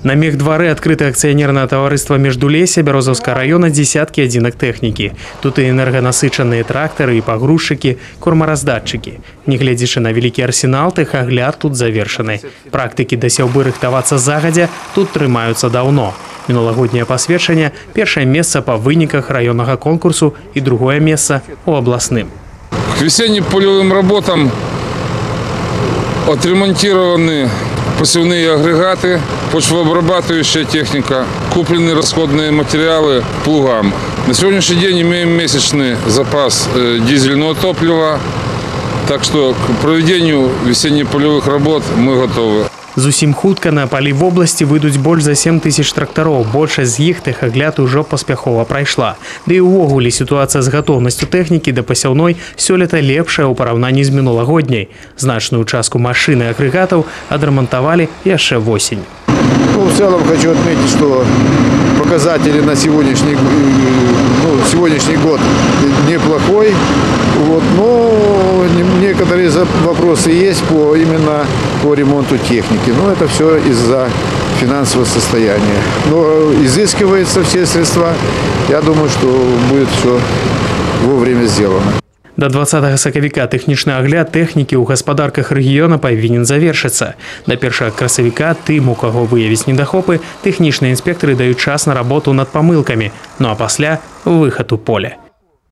На мехдвары открыто акционерное товариство «Междулесье» Бярозаўскага района десятки одинок техники. Тут и энергонасычанные тракторы, и погрузчики, кормораздатчики. Негледзячы на великий арсенал, тэхагляд тут завершаны. Практики да сяўбы рыхтавацца загадзя тут трымаюцца давно. Мінулагодняе пасведчанне – першае месца по выниках районного конкурсу и другое место у областным. К весенним полевым работам отремонтированы посевные агрегаты, почвообрабатывающая техника, куплены расходные материалы плугам. На сегодняшний день имеем месячный запас дизельного топлива, так что к проведению весенне-полевых работ мы готовы. Зусім хутка на палі в области выйдуць больш за 7 тысяч трактаров. Большасць з іх тэхагляд ужо паспяхова прайшла. Да і ўвогуле сітуацыя з гатоўнасцю тэхнікі да пасяўной сёлета лепшая ў параўнанні з мінулагодняй. Значную частку машин и агрегатаў адрамантавалі яшчэ восень. В целом хочу отметить, что показатели на сегодняшний год неплохой. Но некоторые вопросы есть именно по ремонту техники. Но это все из-за финансового состояния. Но изыскиваются все средства. Я думаю, что будет все вовремя сделано. До 20 сакавіка тэхнічны агляд тэхнікі ў гаспадарках рэгіёна павінен завершыцца. Да 1 красавіка тым, у каго выявіць недахопы, тэхнічныя інспектары даюць час на работу над памылкамі, ну а пасля выхад у поле.